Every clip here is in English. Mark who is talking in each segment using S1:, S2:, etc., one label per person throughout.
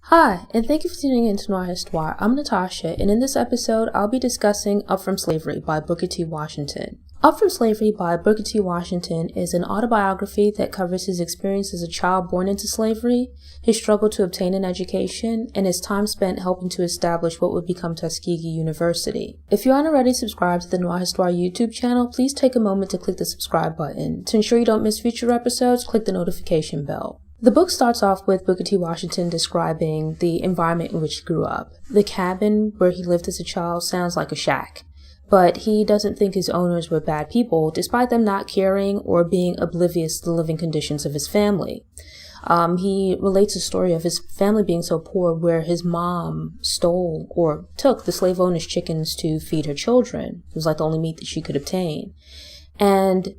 S1: Hi, and thank you for tuning in to Noire Histoire. I'm Natasha, and in this episode, I'll be discussing Up From Slavery by Booker T. Washington. Up From Slavery by Booker T. Washington is an autobiography that covers his experience as a child born into slavery, his struggle to obtain an education, and his time spent helping to establish what would become Tuskegee University. If you aren't already subscribed to the Noire Histoire YouTube channel, please take a moment to click the subscribe button. To ensure you don't miss future episodes, click the notification bell. The book starts off with Booker T. Washington describing the environment in which he grew up. The cabin where he lived as a child sounds like a shack, but he doesn't think his owners were bad people, despite them not caring or being oblivious to the living conditions of his family. He relates a story of his family being so poor where his mom stole or took the slave owner's chickens to feed her children. It was like the only meat that she could obtain. And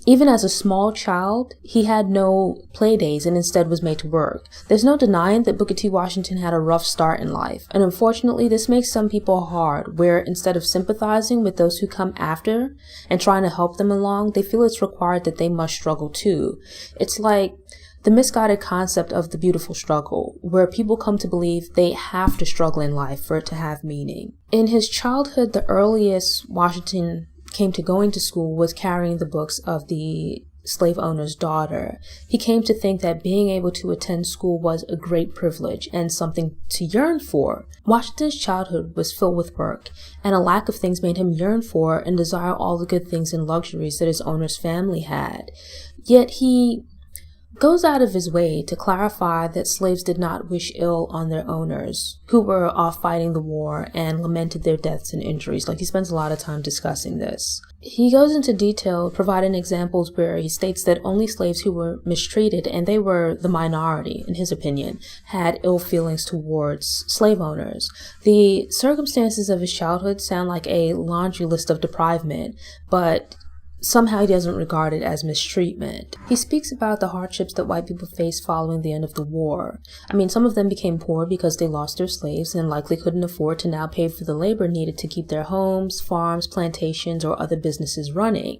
S1: even as a small child, he had no play days and instead was made to work. There's no denying that Booker T. Washington had a rough start in life, and unfortunately this makes some people hard, where instead of sympathizing with those who come after and trying to help them along, they feel it's required that they must struggle too. It's like the misguided concept of the beautiful struggle, where people come to believe they have to struggle in life for it to have meaning. In his childhood, the earliest Washington came to going to school was carrying the books of the slave owner's daughter. He came to think that being able to attend school was a great privilege and something to yearn for. Washington's childhood was filled with work, and a lack of things made him yearn for and desire all the good things and luxuries that his owner's family had. Yet he goes out of his way to clarify that slaves did not wish ill on their owners, who were off fighting the war, and lamented their deaths and injuries. Like, he spends a lot of time discussing this. He goes into detail, providing examples where he states that only slaves who were mistreated, and they were the minority, in his opinion, had ill feelings towards slave owners. The circumstances of his childhood sound like a laundry list of deprivement, but somehow he doesn't regard it as mistreatment. He speaks about the hardships that white people faced following the end of the war. Some of them became poor because they lost their slaves and likely couldn't afford to now pay for the labor needed to keep their homes, farms, plantations, or other businesses running.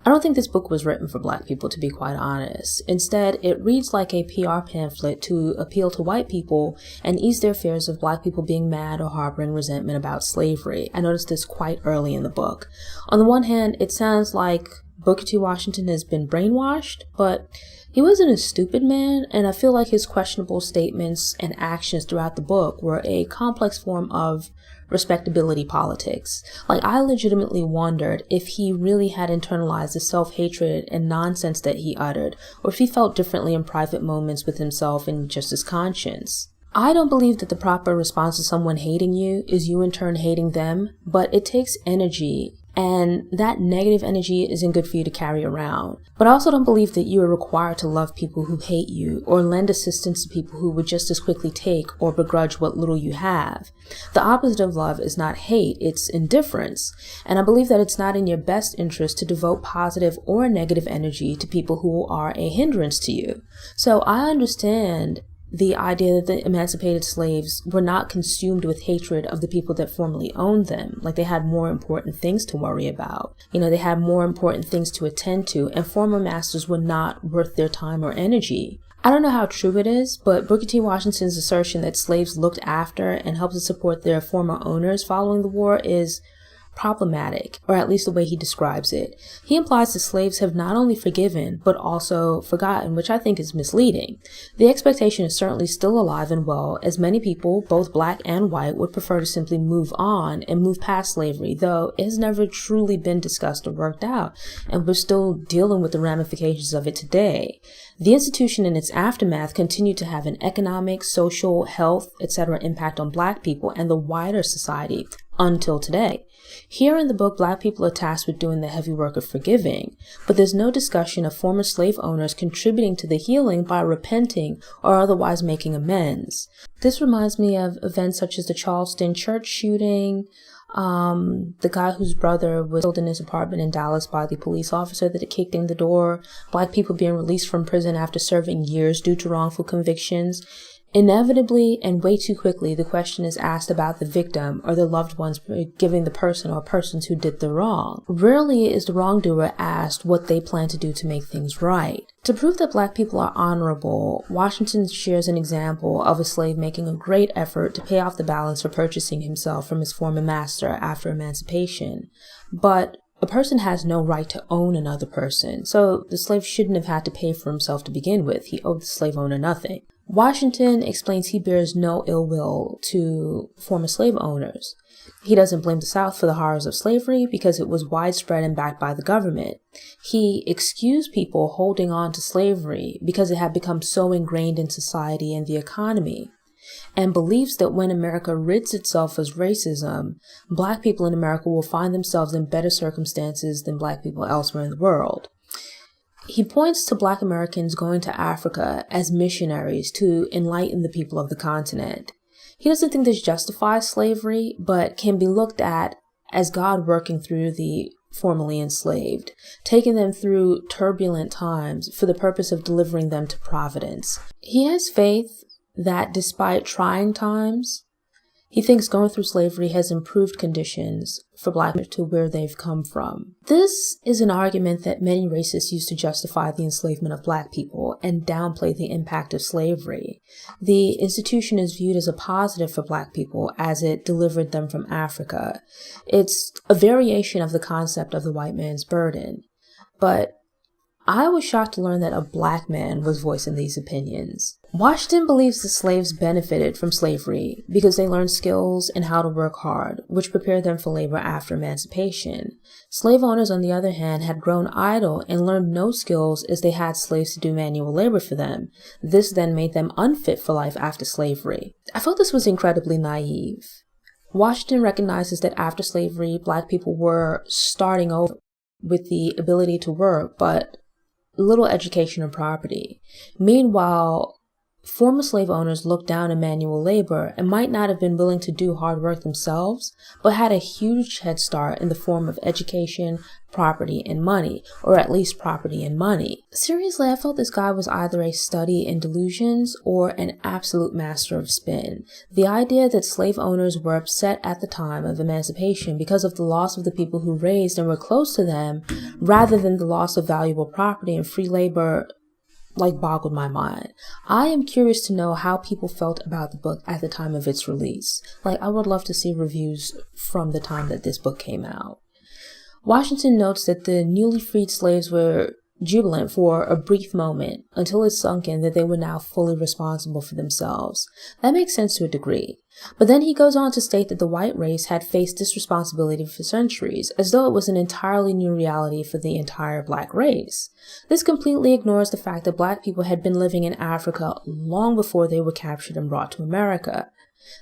S1: I don't think this book was written for black people, to be quite honest. Instead, it reads like a PR pamphlet to appeal to white people and ease their fears of black people being mad or harboring resentment about slavery. I noticed this quite early in the book. On the one hand, it sounds like Booker T. Washington has been brainwashed, but he wasn't a stupid man, and I feel like his questionable statements and actions throughout the book were a complex form of respectability politics. I legitimately wondered if he really had internalized the self-hatred and nonsense that he uttered, or if he felt differently in private moments with himself and just his conscience. I don't believe that the proper response to someone hating you is you in turn hating them, but it takes energy, and that negative energy isn't good for you to carry around. But I also don't believe that you are required to love people who hate you or lend assistance to people who would just as quickly take or begrudge what little you have. The opposite of love is not hate, it's indifference. And I believe that it's not in your best interest to devote positive or negative energy to people who are a hindrance to you. So I understand the idea that the emancipated slaves were not consumed with hatred of the people that formerly owned them. They had more important things to worry about. They had more important things to attend to, and former masters were not worth their time or energy. I don't know how true it is, but Booker T. Washington's assertion that slaves looked after and helped to support their former owners following the war is problematic, or at least the way he describes it. He implies that slaves have not only forgiven, but also forgotten, which I think is misleading. The expectation is certainly still alive and well, as many people, both black and white, would prefer to simply move on and move past slavery, though it has never truly been discussed or worked out, and we're still dealing with the ramifications of it today. The institution and its aftermath continue to have an economic, social, health, etc. impact on black people and the wider society until today. Here in the book, black people are tasked with doing the heavy work of forgiving, but there's no discussion of former slave owners contributing to the healing by repenting or otherwise making amends. This reminds me of events such as the Charleston church shooting, the guy whose brother was killed in his apartment in Dallas by the police officer that kicked in the door, black people being released from prison after serving years due to wrongful convictions. Inevitably and way too quickly, the question is asked about the victim or the loved ones giving the person or persons who did the wrong. Rarely is the wrongdoer asked what they plan to do to make things right. To prove that Black people are honorable, Washington shares an example of a slave making a great effort to pay off the balance for purchasing himself from his former master after emancipation. But a person has no right to own another person, so the slave shouldn't have had to pay for himself to begin with. He owed the slave owner nothing. Washington explains he bears no ill will to former slave owners. He doesn't blame the South for the horrors of slavery because it was widespread and backed by the government. He excused people holding on to slavery because it had become so ingrained in society and the economy, and believes that when America rids itself of racism, Black people in America will find themselves in better circumstances than Black people elsewhere in the world. He points to Black Americans going to Africa as missionaries to enlighten the people of the continent. He doesn't think this justifies slavery, but can be looked at as God working through the formerly enslaved, taking them through turbulent times for the purpose of delivering them to providence. He has faith that despite trying times, he thinks going through slavery has improved conditions for Black men to where they've come from. This is an argument that many racists use to justify the enslavement of Black people and downplay the impact of slavery. The institution is viewed as a positive for Black people as it delivered them from Africa. It's a variation of the concept of the white man's burden. But I was shocked to learn that a Black man was voicing these opinions. Washington believes the slaves benefited from slavery because they learned skills and how to work hard, which prepared them for labor after emancipation. Slave owners, on the other hand, had grown idle and learned no skills as they had slaves to do manual labor for them. This then made them unfit for life after slavery. I felt this was incredibly naive. Washington recognizes that after slavery, Black people were starting over with the ability to work, but little education or property. Meanwhile, former slave owners looked down on manual labor and might not have been willing to do hard work themselves, but had a huge head start in the form of education, property, and money, or at least property and money. Seriously, I felt this guy was either a study in delusions or an absolute master of spin. The idea that slave owners were upset at the time of emancipation because of the loss of the people who raised and were close to them, rather than the loss of valuable property and free labor, boggled my mind. I am curious to know how people felt about the book at the time of its release. I would love to see reviews from the time that this book came out. Washington notes that the newly freed slaves were jubilant for a brief moment until it sunk in that they were now fully responsible for themselves. That makes sense to a degree. But then he goes on to state that the white race had faced this responsibility for centuries, as though it was an entirely new reality for the entire Black race. This completely ignores the fact that Black people had been living in Africa long before they were captured and brought to America.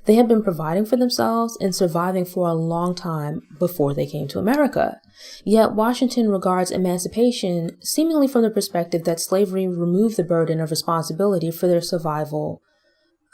S1: They had been providing for themselves and surviving for a long time before they came to America. Yet Washington regards emancipation seemingly from the perspective that slavery removed the burden of responsibility for their survival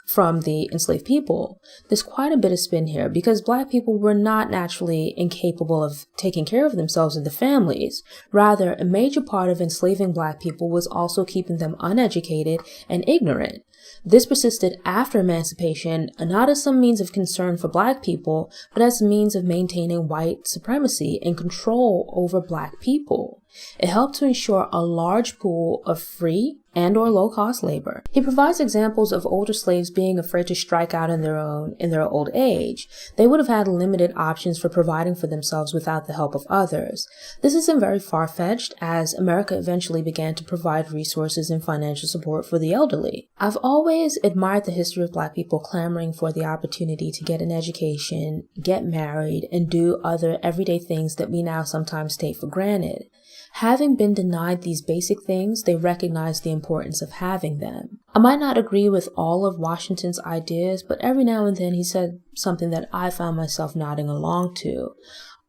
S1: from the enslaved people. There's quite a bit of spin here because Black people were not naturally incapable of taking care of themselves and their families. Rather, a major part of enslaving Black people was also keeping them uneducated and ignorant. This persisted after emancipation, not as some means of concern for Black people, but as a means of maintaining white supremacy and control over Black people. It helped to ensure a large pool of free and or low-cost labor. He provides examples of older slaves being afraid to strike out on their own in their old age. They would have had limited options for providing for themselves without the help of others. This isn't very far-fetched, as America eventually began to provide resources and financial support for the elderly. I've always admired the history of Black people clamoring for the opportunity to get an education, get married, and do other everyday things that we now sometimes take for granted. Having been denied these basic things, they recognize the importance of having them. I might not agree with all of Washington's ideas, but every now and then he said something that I found myself nodding along to.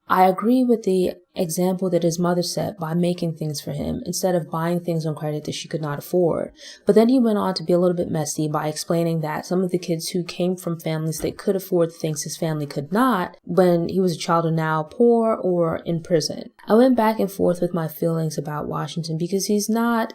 S1: I agree with the example that his mother set by making things for him instead of buying things on credit that she could not afford. But then he went on to be a little bit messy by explaining that some of the kids who came from families that could afford things his family could not, when he was a child, are now poor or in prison. I went back and forth with my feelings about Washington because he's not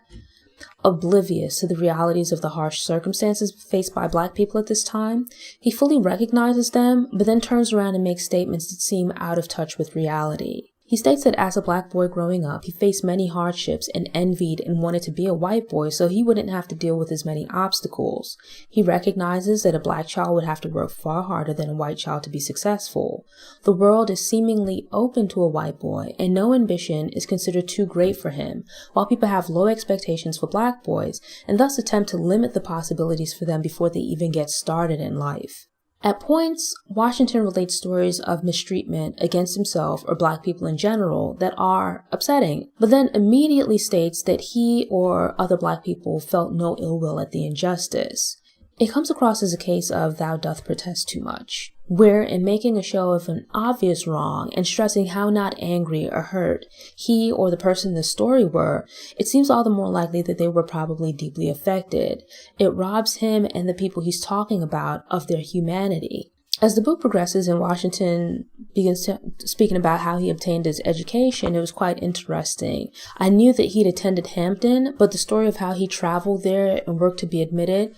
S1: Oblivious to the realities of the harsh circumstances faced by Black people at this time, he fully recognizes them, but then turns around and makes statements that seem out of touch with reality. He states that as a Black boy growing up, he faced many hardships and envied and wanted to be a white boy so he wouldn't have to deal with as many obstacles. He recognizes that a Black child would have to work far harder than a white child to be successful. The world is seemingly open to a white boy, and no ambition is considered too great for him, while people have low expectations for Black boys and thus attempt to limit the possibilities for them before they even get started in life. At points, Washington relates stories of mistreatment against himself or Black people in general that are upsetting, but then immediately states that he or other Black people felt no ill will at the injustice. It comes across as a case of thou doth protest too much, where in making a show of an obvious wrong and stressing how not angry or hurt he or the person in the story were, it seems all the more likely that they were probably deeply affected. It robs him and the people he's talking about of their humanity. As the book progresses and Washington begins speaking about how he obtained his education, it was quite interesting. I knew that he'd attended Hampton, but the story of how he traveled there and worked to be admitted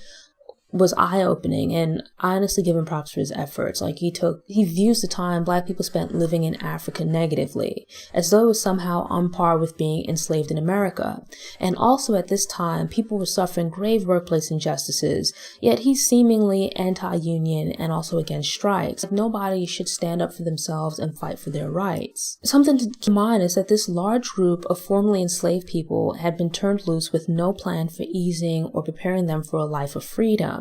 S1: was eye-opening, and I honestly give him props for his efforts. Like, he views the time Black people spent living in Africa negatively, as though it was somehow on par with being enslaved in America. And also at this time, people were suffering grave workplace injustices, yet he's seemingly anti-union and also against strikes. Like, nobody should stand up for themselves and fight for their rights. Something to keep in mind is that this large group of formerly enslaved people had been turned loose with no plan for easing or preparing them for a life of freedom.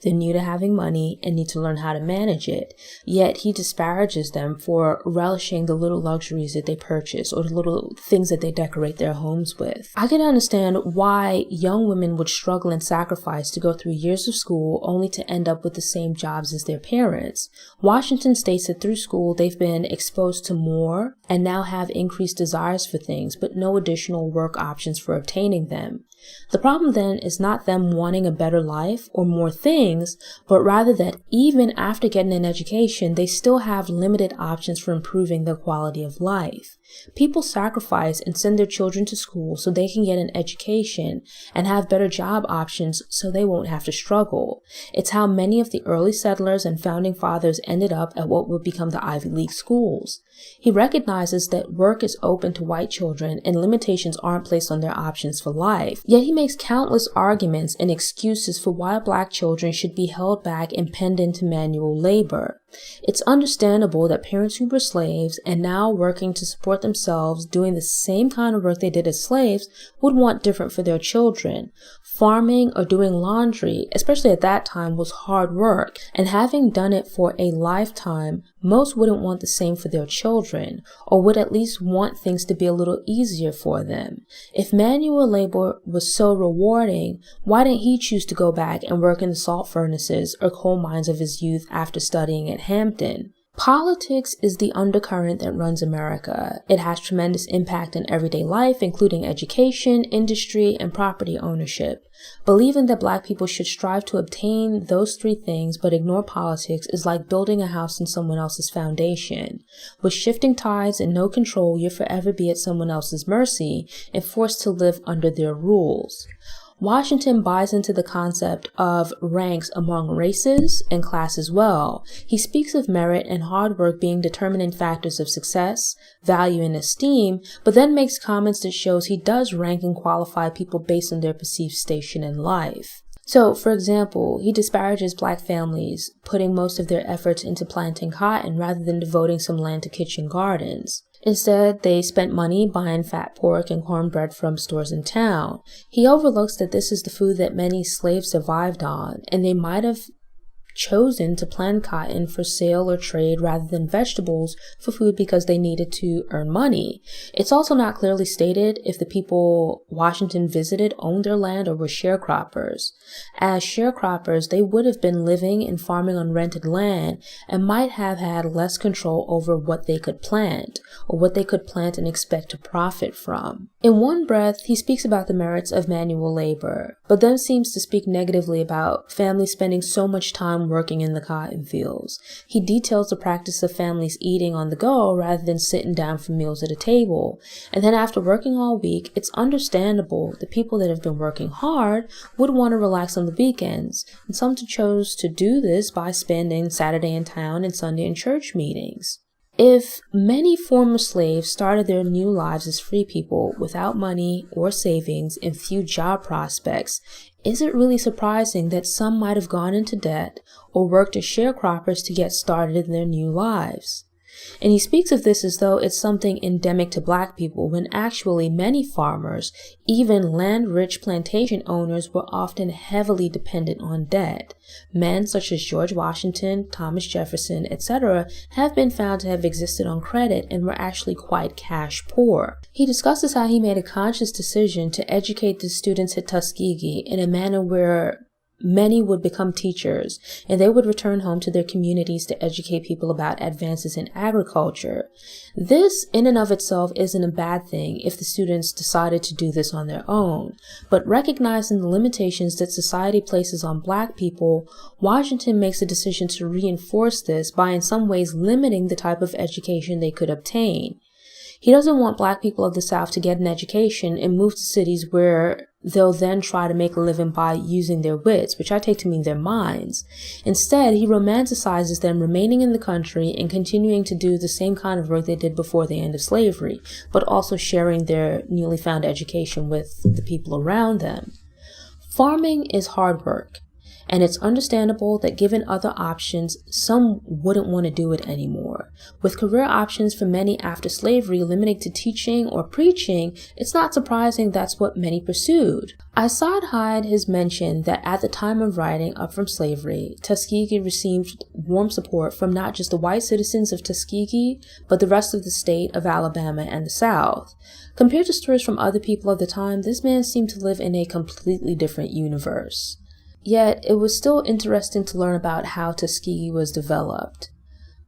S1: They're new to having money and need to learn how to manage it, yet he disparages them for relishing the little luxuries that they purchase or the little things that they decorate their homes with. I can understand why young women would struggle and sacrifice to go through years of school only to end up with the same jobs as their parents. Washington states that through school they've been exposed to more and now have increased desires for things, but no additional work options for obtaining them. The problem then is not them wanting a better life or more things, but rather that even after getting an education, they still have limited options for improving their quality of life. People sacrifice and send their children to school so they can get an education and have better job options so they won't have to struggle. It's how many of the early settlers and founding fathers ended up at what would become the Ivy League schools. He recognizes that work is open to white children and limitations aren't placed on their options for life. Yet he makes countless arguments and excuses for why Black children should be held back and penned into manual labor. It's understandable that parents who were slaves and now working to support themselves doing the same kind of work they did as slaves would want different for their children. Farming or doing laundry, especially at that time, was hard work, and having done it for a lifetime, most wouldn't want the same for their children, or would at least want things to be a little easier for them. If manual labor was so rewarding, why didn't he choose to go back and work in the salt furnaces or coal mines of his youth after studying at Hampton? Politics is the undercurrent that runs America. It has tremendous impact in everyday life, including education, industry, and property ownership. Believing that Black people should strive to obtain those three things but ignore politics is like building a house in someone else's foundation. With shifting tides and no control, you'll forever be at someone else's mercy and forced to live under their rules. Washington buys into the concept of ranks among races and class as well. He speaks of merit and hard work being determining factors of success, value, and esteem, but then makes comments that shows he does rank and qualify people based on their perceived station in life. So, for example, he disparages Black families, putting most of their efforts into planting cotton rather than devoting some land to kitchen gardens. Instead, they spent money buying fat pork and cornbread from stores in town. He overlooks that this is the food that many slaves survived on, and they might have chosen to plant cotton for sale or trade rather than vegetables for food because they needed to earn money. It's also not clearly stated if the people Washington visited owned their land or were sharecroppers. As sharecroppers, they would have been living and farming on rented land and might have had less control over what they could plant or what they could plant and expect to profit from. In one breath, he speaks about the merits of manual labor, but then seems to speak negatively about families spending so much time from working in the cotton fields. He details the practice of families eating on the go rather than sitting down for meals at a table. And then after working all week, it's understandable that people that have been working hard would want to relax on the weekends, and some chose to do this by spending Saturday in town and Sunday in church meetings. If many former slaves started their new lives as free people without money or savings and few job prospects, is it really surprising that some might have gone into debt or worked as sharecroppers to get started in their new lives? And he speaks of this as though it's something endemic to Black people, when actually many farmers, even land-rich plantation owners, were often heavily dependent on debt. Men such as George Washington, Thomas Jefferson, etc. have been found to have existed on credit and were actually quite cash poor. He discusses how he made a conscious decision to educate the students at Tuskegee in a manner where many would become teachers, and they would return home to their communities to educate people about advances in agriculture. This, in and of itself, isn't a bad thing if the students decided to do this on their own. But recognizing the limitations that society places on Black people, Washington makes a decision to reinforce this by in some ways limiting the type of education they could obtain. He doesn't want Black people of the South to get an education and move to cities where they'll then try to make a living by using their wits, which I take to mean their minds. Instead, he romanticizes them remaining in the country and continuing to do the same kind of work they did before the end of slavery, but also sharing their newly found education with the people around them. Farming is hard work, and it's understandable that given other options, some wouldn't want to do it anymore. With career options for many after slavery limited to teaching or preaching, it's not surprising that's what many pursued. I side-hide his mention that at the time of writing Up From Slavery, Tuskegee received warm support from not just the white citizens of Tuskegee, but the rest of the state of Alabama and the South. Compared to stories from other people of the time, this man seemed to live in a completely different universe. Yet, it was still interesting to learn about how Tuskegee was developed.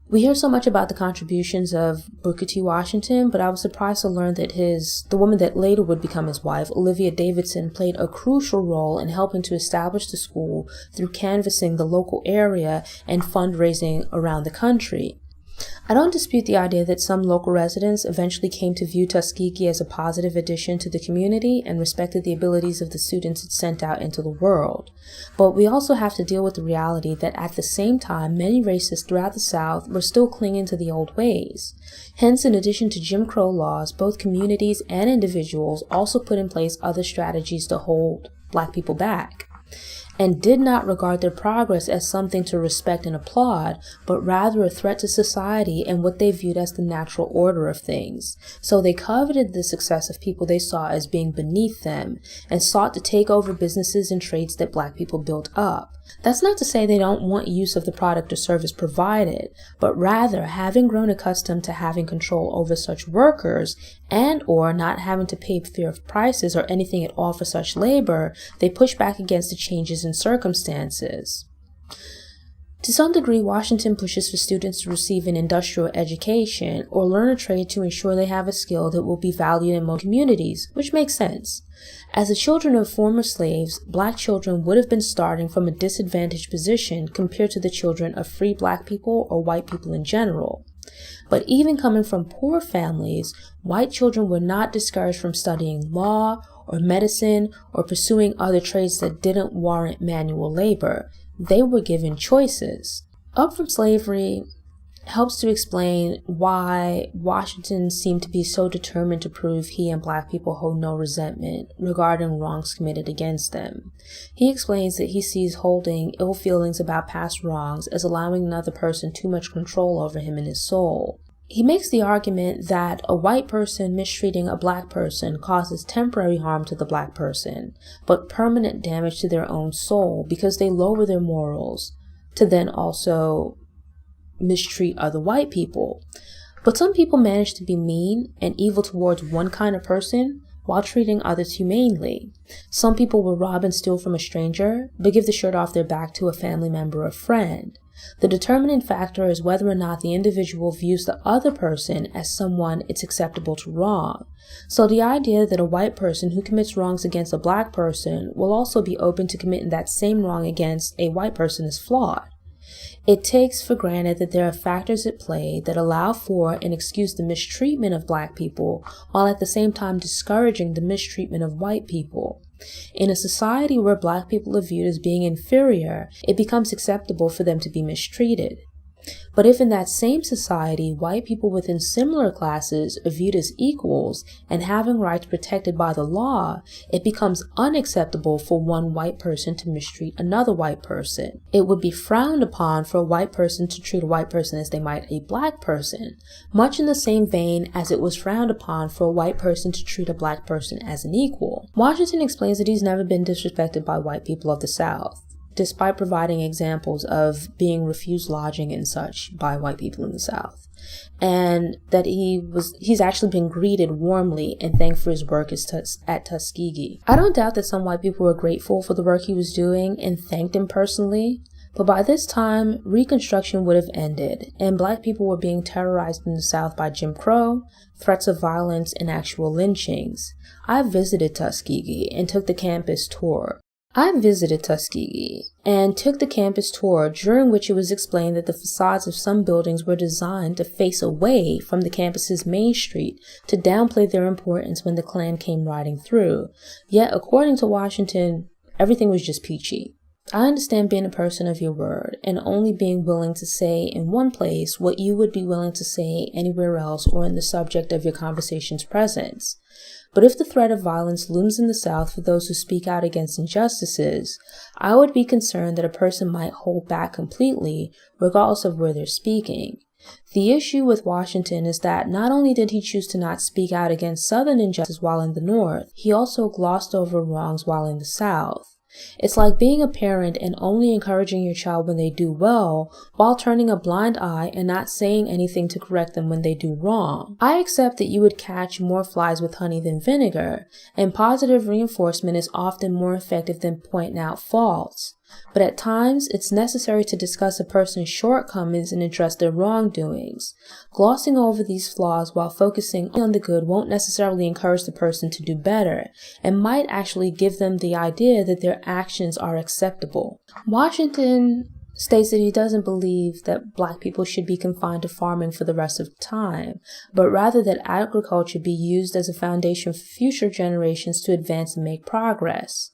S1: We hear so much about the contributions of Booker T. Washington, but I was surprised to learn that the woman that later would become his wife, Olivia Davidson, played a crucial role in helping to establish the school through canvassing the local area and fundraising around the country. I don't dispute the idea that some local residents eventually came to view Tuskegee as a positive addition to the community and respected the abilities of the students it sent out into the world. But we also have to deal with the reality that at the same time, many racists throughout the South were still clinging to the old ways. Hence, in addition to Jim Crow laws, both communities and individuals also put in place other strategies to hold Black people back, and did not regard their progress as something to respect and applaud, but rather a threat to society and what they viewed as the natural order of things. So they coveted the success of people they saw as being beneath them, and sought to take over businesses and trades that Black people built up. That's not to say they don't want use of the product or service provided, but rather, having grown accustomed to having control over such workers and or not having to pay fair prices or anything at all for such labor, they push back against the changes in circumstances. To some degree, Washington pushes for students to receive an industrial education or learn a trade to ensure they have a skill that will be valued in most communities, which makes sense. As the children of former slaves, Black children would have been starting from a disadvantaged position compared to the children of free Black people or white people in general. But even coming from poor families, white children were not discouraged from studying law or medicine or pursuing other trades that didn't warrant manual labor. They were given choices. Up From Slavery helps to explain why Washington seemed to be so determined to prove he and Black people hold no resentment regarding wrongs committed against them. He explains that he sees holding ill feelings about past wrongs as allowing another person too much control over him and his soul. He makes the argument that a white person mistreating a Black person causes temporary harm to the Black person, but permanent damage to their own soul because they lower their morals to then also mistreat other white people. But some people manage to be mean and evil towards one kind of person while treating others humanely. Some people will rob and steal from a stranger, but give the shirt off their back to a family member or friend. The determining factor is whether or not the individual views the other person as someone it's acceptable to wrong. So the idea that a white person who commits wrongs against a Black person will also be open to committing that same wrong against a white person is flawed. It takes for granted that there are factors at play that allow for and excuse the mistreatment of Black people, while at the same time discouraging the mistreatment of white people. In a society where Black people are viewed as being inferior, it becomes acceptable for them to be mistreated. But if in that same society, white people within similar classes are viewed as equals and having rights protected by the law, it becomes unacceptable for one white person to mistreat another white person. It would be frowned upon for a white person to treat a white person as they might a Black person, much in the same vein as it was frowned upon for a white person to treat a Black person as an equal. Washington explains that he's never been disrespected by white people of the South, despite providing examples of being refused lodging and such by white people in the South, and that he's actually been greeted warmly and thanked for his work at Tuskegee. I don't doubt that some white people were grateful for the work he was doing and thanked him personally, but by this time, Reconstruction would have ended, and Black people were being terrorized in the South by Jim Crow, threats of violence, and actual lynchings. I visited Tuskegee and took the campus tour. during which it was explained that the facades of some buildings were designed to face away from the campus's main street to downplay their importance when the Klan came riding through. Yet, according to Washington, everything was just peachy. I understand being a person of your word and only being willing to say in one place what you would be willing to say anywhere else or in the subject of your conversation's presence. But if the threat of violence looms in the South for those who speak out against injustices, I would be concerned that a person might hold back completely, regardless of where they're speaking. The issue with Washington is that not only did he choose to not speak out against Southern injustice while in the North, he also glossed over wrongs while in the South. It's like being a parent and only encouraging your child when they do well, while turning a blind eye and not saying anything to correct them when they do wrong. I accept that you would catch more flies with honey than vinegar, and positive reinforcement is often more effective than pointing out faults. But at times, it's necessary to discuss a person's shortcomings and address their wrongdoings. Glossing over these flaws while focusing on the good won't necessarily encourage the person to do better, and might actually give them the idea that their actions are acceptable. Washington states that he doesn't believe that Black people should be confined to farming for the rest of time, but rather that agriculture be used as a foundation for future generations to advance and make progress.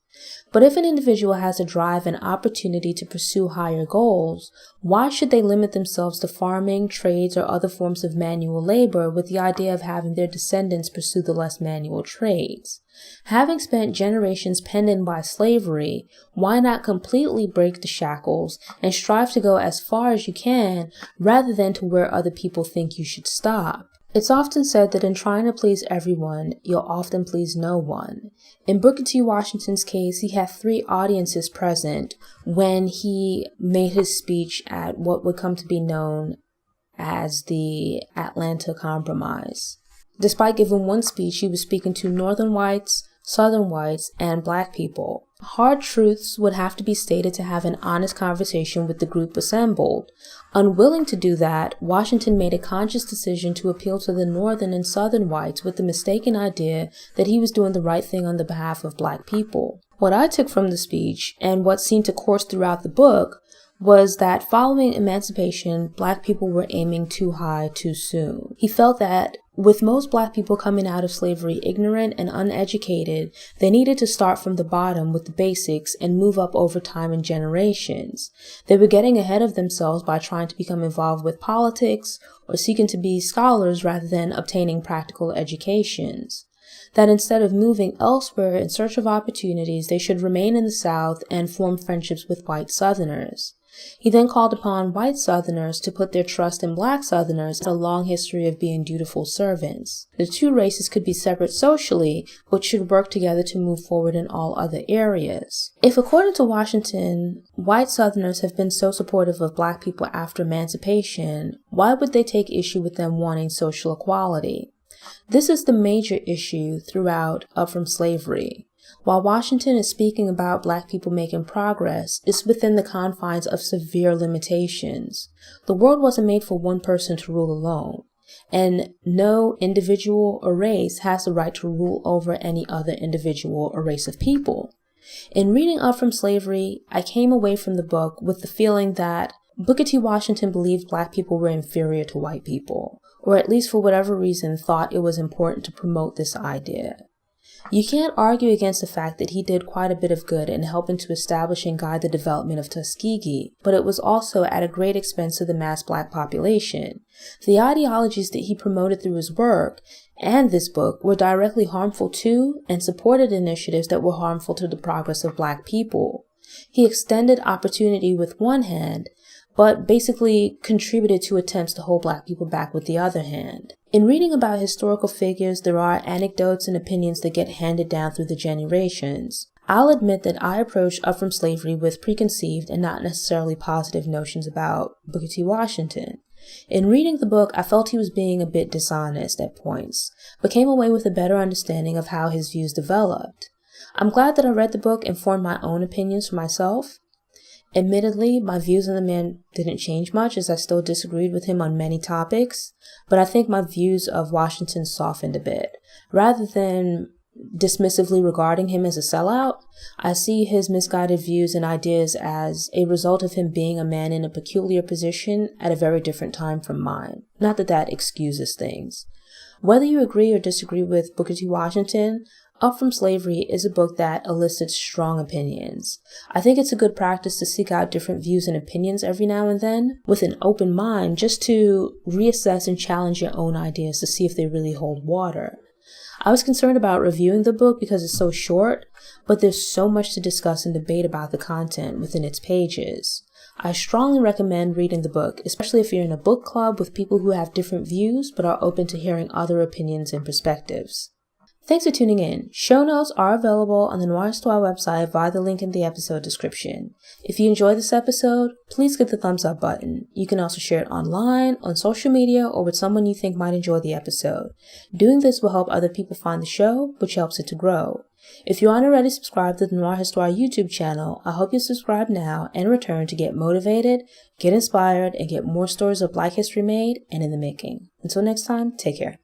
S1: But if an individual has a drive and opportunity to pursue higher goals, why should they limit themselves to farming, trades, or other forms of manual labor with the idea of having their descendants pursue the less manual trades? Having spent generations penned in by slavery, why not completely break the shackles and strive to go as far as you can rather than to where other people think you should stop? It's often said that in trying to please everyone, you'll often please no one. In Booker T. Washington's case, he had 3 audiences present when he made his speech at what would come to be known as the Atlanta Compromise. Despite giving one speech, he was speaking to Northern whites, Southern whites, and Black people. Hard truths would have to be stated to have an honest conversation with the group assembled. Unwilling to do that, Washington made a conscious decision to appeal to the Northern and Southern whites with the mistaken idea that he was doing the right thing on the behalf of Black people. What I took from the speech, and what seemed to course throughout the book, was that following emancipation, Black people were aiming too high too soon. He felt that with most Black people coming out of slavery ignorant and uneducated, they needed to start from the bottom with the basics and move up over time and generations. They were getting ahead of themselves by trying to become involved with politics or seeking to be scholars rather than obtaining practical educations. That instead of moving elsewhere in search of opportunities, they should remain in the South and form friendships with white Southerners. He then called upon white Southerners to put their trust in Black Southerners with a long history of being dutiful servants. The 2 races could be separate socially, but should work together to move forward in all other areas. If, according to Washington, white Southerners have been so supportive of Black people after emancipation, why would they take issue with them wanting social equality? This is the major issue throughout Up From Slavery. While Washington is speaking about Black people making progress, it's within the confines of severe limitations. The world wasn't made for one person to rule alone, and no individual or race has the right to rule over any other individual or race of people. In reading Up From Slavery, I came away from the book with the feeling that Booker T. Washington believed black people were inferior to white people, or at least for whatever reason thought it was important to promote this idea. You can't argue against the fact that he did quite a bit of good in helping to establish and guide the development of Tuskegee, but it was also at a great expense to the mass black population. The ideologies that he promoted through his work and this book were directly harmful to and supported initiatives that were harmful to the progress of black people. He extended opportunity with one hand, but basically contributed to attempts to hold black people back with the other hand. In reading about historical figures, there are anecdotes and opinions that get handed down through the generations. I'll admit that I approached Up From Slavery with preconceived and not necessarily positive notions about Booker T. Washington. In reading the book, I felt he was being a bit dishonest at points, but came away with a better understanding of how his views developed. I'm glad that I read the book and formed my own opinions for myself. Admittedly, my views on the man didn't change much, as I still disagreed with him on many topics, but I think my views of Washington softened a bit. Rather than dismissively regarding him as a sellout, I see his misguided views and ideas as a result of him being a man in a peculiar position at a very different time from mine. Not that that excuses things. Whether you agree or disagree with Booker T. Washington, Up From Slavery is a book that elicits strong opinions. I think it's a good practice to seek out different views and opinions every now and then, with an open mind, just to reassess and challenge your own ideas to see if they really hold water. I was concerned about reviewing the book because it's so short, but there's so much to discuss and debate about the content within its pages. I strongly recommend reading the book, especially if you're in a book club with people who have different views but are open to hearing other opinions and perspectives. Thanks for tuning in. Show notes are available on the Noire website via the link in the episode description. If you enjoyed this episode, please click the thumbs up button. You can also share it online, on social media, or with someone you think might enjoy the episode. Doing this will help other people find the show, which helps it to grow. If you aren't already subscribed to the Noire YouTube channel, I hope you subscribe now and return to get motivated, get inspired, and get more stories of Black history made and in the making. Until next time, take care.